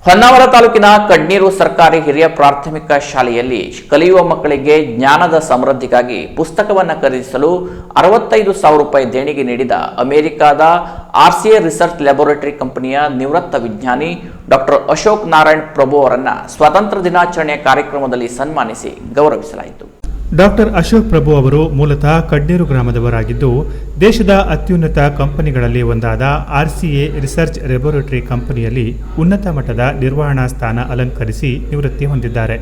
ಹೊನ್ನಾವರ ತಾಲೂಕಿನ ಕಡ್ನೀರು ಸರ್ಕಾರಿ ಹಿರಿಯ ಪ್ರಾಥಮಿಕ ಶಾಲೆಯಲ್ಲಿ ಕಲಿಯುವ ಮಕ್ಕಳಿಗೆ ಜ್ಞಾನದ ಸಮೃದ್ಧಿಗಾಗಿ ಪುಸ್ತಕವನ್ನು ಖರೀದಿಸಲು 65,000 ರೂಪಾಯಿ ದೇಣಿಗೆ ನೀಡಿದ ಅಮೆರಿಕದ RCA ರಿಸರ್ಚ್ ಲ್ಯಾಬೋರೇಟರಿ ಕಂಪನಿಯ ನಿವೃತ್ತ ವಿಜ್ಞಾನಿ ಡಾಕ್ಟರ್ ಅಶೋಕ್ ನಾರಾಯಣ್ ಪ್ರಭು ಅವರನ್ನು ಸ್ವಾತಂತ್ರ್ಯ ದಿನಾಚರಣೆಯ ಕಾರ್ಯಕ್ರಮದಲ್ಲಿ ಸನ್ಮಾನಿಸಿ ಗೌರವಿಸಲಾಯಿತು. ಡಾಕ್ಟರ್ ಅಶೋಕ್ ಪ್ರಭು ಅವರು ಮೂಲತಃ ಕಡ್ನೀರು ಗ್ರಾಮದವರಾಗಿದ್ದು, ದೇಶದ ಅತ್ಯುನ್ನತ ಕಂಪನಿಗಳಲ್ಲಿ ಒಂದಾದ RCA ರಿಸರ್ಚ್ ಲ್ಯಾಬೋರೇಟರಿ ಕಂಪನಿಯಲ್ಲಿ ಉನ್ನತ ಮಟ್ಟದ ನಿರ್ವಹಣಾ ಸ್ಥಾನ ಅಲಂಕರಿಸಿ ನಿವೃತ್ತಿ ಹೊಂದಿದ್ದಾರೆ.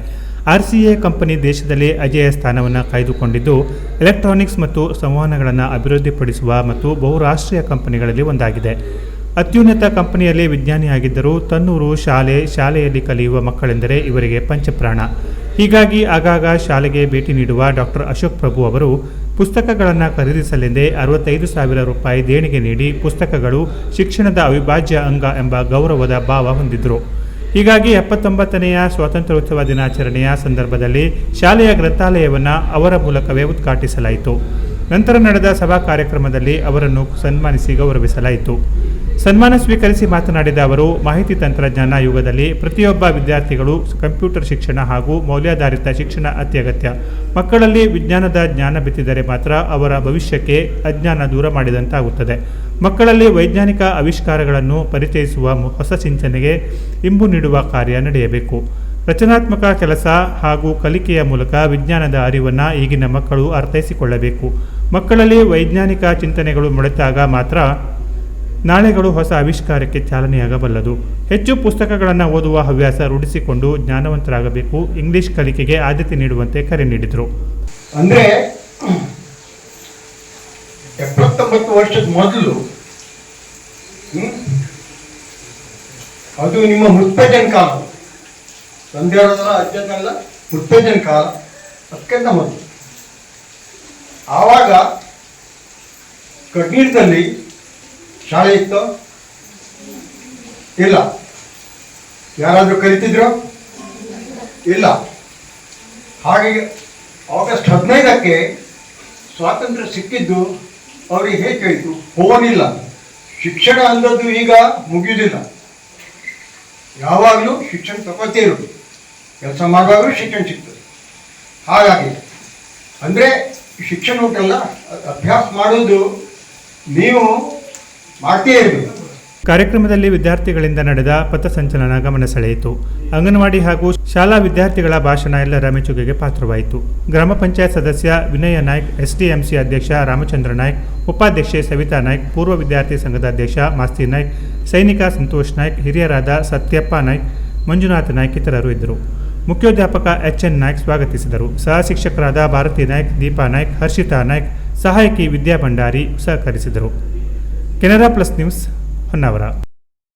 RCA ಕಂಪನಿ ದೇಶದಲ್ಲಿ ಅಜೇಯ ಸ್ಥಾನವನ್ನು ಕಾಯ್ದುಕೊಂಡಿದ್ದು, ಎಲೆಕ್ಟ್ರಾನಿಕ್ಸ್ ಮತ್ತು ಸಂವಹನಗಳನ್ನು ಅಭಿವೃದ್ಧಿಪಡಿಸುವ ಮತ್ತು ಬಹುರಾಷ್ಟ್ರೀಯ ಕಂಪನಿಗಳಲ್ಲಿ ಒಂದಾಗಿದೆ. ಅತ್ಯುನ್ನತ ಕಂಪನಿಯಲ್ಲಿ ವಿಜ್ಞಾನಿಯಾಗಿದ್ದರೂ ತನ್ನೂರು ಶಾಲೆಯಲ್ಲಿ ಕಲಿಯುವ ಮಕ್ಕಳೆಂದರೆ ಇವರಿಗೆ ಪಂಚಪ್ರಾಣ. ಹೀಗಾಗಿ ಆಗಾಗ ಶಾಲೆಗೆ ಭೇಟಿ ನೀಡುವ ಡಾಕ್ಟರ್ ಅಶೋಕ್ ಪ್ರಭು ಅವರು ಪುಸ್ತಕಗಳನ್ನು ಖರೀದಿಸಲೆಂದೇ 65,000 ರೂಪಾಯಿ ದೇಣಿಗೆ ನೀಡಿ ಪುಸ್ತಕಗಳು ಶಿಕ್ಷಣದ ಅವಿಭಾಜ್ಯ ಅಂಗ ಎಂಬ ಗೌರವದ ಭಾವ ಹೊಂದಿದ್ದರು. ಹೀಗಾಗಿ 79ನೆಯ ಸ್ವಾತಂತ್ರ್ಯೋತ್ಸವ ದಿನಾಚರಣೆಯ ಸಂದರ್ಭದಲ್ಲಿ ಶಾಲೆಯ ಗ್ರಂಥಾಲಯವನ್ನು ಅವರ ಮೂಲಕವೇ ಉದ್ಘಾಟಿಸಲಾಯಿತು. ನಂತರ ನಡೆದ ಸಭಾ ಕಾರ್ಯಕ್ರಮದಲ್ಲಿ ಅವರನ್ನು ಸನ್ಮಾನಿಸಿ ಗೌರವಿಸಲಾಯಿತು. ಸನ್ಮಾನ ಸ್ವೀಕರಿಸಿ ಮಾತನಾಡಿದ ಅವರು, ಮಾಹಿತಿ ತಂತ್ರಜ್ಞಾನ ಯುಗದಲ್ಲಿ ಪ್ರತಿಯೊಬ್ಬ ವಿದ್ಯಾರ್ಥಿಗಳು ಕಂಪ್ಯೂಟರ್ ಶಿಕ್ಷಣ ಹಾಗೂ ಮೌಲ್ಯಾಧಾರಿತ ಶಿಕ್ಷಣ ಅತ್ಯಗತ್ಯ. ಮಕ್ಕಳಲ್ಲಿ ವಿಜ್ಞಾನದ ಜ್ಞಾನ ಬಿತ್ತಿದರೆ ಮಾತ್ರ ಅವರ ಭವಿಷ್ಯಕ್ಕೆ ಅಜ್ಞಾನ ದೂರ ಮಾಡಿದಂತಾಗುತ್ತದೆ. ಮಕ್ಕಳಲ್ಲಿ ವೈಜ್ಞಾನಿಕ ಆವಿಷ್ಕಾರಗಳನ್ನು ಪರಿಚಯಿಸುವ ಹೊಸ ಚಿಂತನೆಗೆ ಇಂಬು ನೀಡುವ ಕಾರ್ಯ ನಡೆಯಬೇಕು. ರಚನಾತ್ಮಕ ಕೆಲಸ ಹಾಗೂ ಕಲಿಕೆಯ ಮೂಲಕ ವಿಜ್ಞಾನದ ಅರಿವನ್ನು ಈಗಿನ ಮಕ್ಕಳು ಅರ್ಥೈಸಿಕೊಳ್ಳಬೇಕು. ಮಕ್ಕಳಲ್ಲಿ ವೈಜ್ಞಾನಿಕ ಚಿಂತನೆಗಳು ಮೊಳೆತಾಗ ಮಾತ್ರ ನಾಳೆಗಳು ಹೊಸ ಆವಿಷ್ಕಾರಕ್ಕೆ ಚಾಲನೆಯಾಗಬಲ್ಲದು. ಹೆಚ್ಚು ಪುಸ್ತಕಗಳನ್ನು ಓದುವ ಹವ್ಯಾಸ ರೂಢಿಸಿಕೊಂಡು ಜ್ಞಾನವಂತರಾಗಬೇಕು. ಇಂಗ್ಲಿಷ್ ಕಲಿಕೆಗೆ ಆದ್ಯತೆ ನೀಡುವಂತೆ ಕರೆ ನೀಡಿದರು. ಅಂದರೆ 79 ವರ್ಷದ ಮೊದಲು ಅದು ನಿಮ್ಮ ಮುತ್ತಜ್ಜನ ಕಾಲ, ತಂದೆಯವರಲ್ಲ ಅಜ್ಜನಲ್ಲ, ಮುತ್ತಜ್ಜನ ಕಾಲ, ಅದಕ್ಕಿಂತ ಮೊದಲು ಆವಾಗ ಕಡ್ನೀರದಲ್ಲಿ ಶಾಲೆ ಇತ್ತು ಇಲ್ಲ? ಯಾರಾದರೂ ಕಲಿತಿದ್ರು? ಇಲ್ಲ. ಹಾಗಾಗಿ ಆಗಸ್ಟ್ 15ಕ್ಕೆ ಸ್ವಾತಂತ್ರ್ಯ ಸಿಕ್ಕಿದ್ದು ಅವ್ರಿಗೆ ಹೇಗೆ ಕೇಳಿತು? ಫೋನ್ ಇಲ್ಲ. ಶಿಕ್ಷಣ ಅನ್ನೋದು ಈಗ ಮುಗಿಯುವುದಿಲ್ಲ. ಯಾವಾಗಲೂ ಶಿಕ್ಷಣ ತಗೋತೇ ಇರೋದು, ಕೆಲಸ ಮಾಡುವಾಗಲೂ ಶಿಕ್ಷಣ ಸಿಗ್ತದೆ. ಹಾಗಾಗಿ ಅಂದರೆ ಶಿಕ್ಷಣ ಉಂಟಲ್ಲ, ಅಭ್ಯಾಸ ಮಾಡೋದು ನೀವು ಮಾಡ್ತೇ ಇರಬೇಕು. ಕಾರ್ಯಕ್ರಮದಲ್ಲಿ ವಿದ್ಯಾರ್ಥಿಗಳಿಂದ ನಡೆದ ಪಥಸಂಚಲನ ಗಮನ ಸೆಳೆಯಿತು. ಅಂಗನವಾಡಿ ಹಾಗೂ ಶಾಲಾ ವಿದ್ಯಾರ್ಥಿಗಳ ಭಾಷಣ ಎಲ್ಲರ ಮೆಚ್ಚುಗೆಗೆ ಪಾತ್ರವಾಯಿತು. ಗ್ರಾಮ ಪಂಚಾಯತ್ ಸದಸ್ಯ ವಿನಯ ನಾಯ್ಕ್, SDMC ಅಧ್ಯಕ್ಷ ರಾಮಚಂದ್ರ ನಾಯ್ಕ್, ಉಪಾಧ್ಯಕ್ಷೆ ಸವಿತಾ ನಾಯ್ಕ್, ಪೂರ್ವ ವಿದ್ಯಾರ್ಥಿ ಸಂಘದ ಅಧ್ಯಕ್ಷ ಮಾಸ್ತಿ ನಾಯ್ಕ್, ಸೈನಿಕ ಸಂತೋಷ್ ನಾಯ್ಕ್, ಹಿರಿಯರಾದ ಸತ್ಯಪ್ಪ ನಾಯ್ಕ್, ಮಂಜುನಾಥ್ ನಾಯ್ಕ್ ಇತರರು ಇದ್ದರು. ಮುಖ್ಯೋಧ್ಯಾಪಕ HN ನಾಯ್ಕ್ ಸ್ವಾಗತಿಸಿದರು. ಸಹ ಶಿಕ್ಷಕರಾದ ಭಾರತಿ ನಾಯ್ಕ್, ದೀಪಾ ನಾಯ್ಕ್, ಹರ್ಷಿತಾ ನಾಯ್ಕ್, ಸಹಾಯಕಿ ವಿದ್ಯಾ ಭಂಡಾರಿ ಸಹಕರಿಸಿದರು. Canara plus news Honnavar.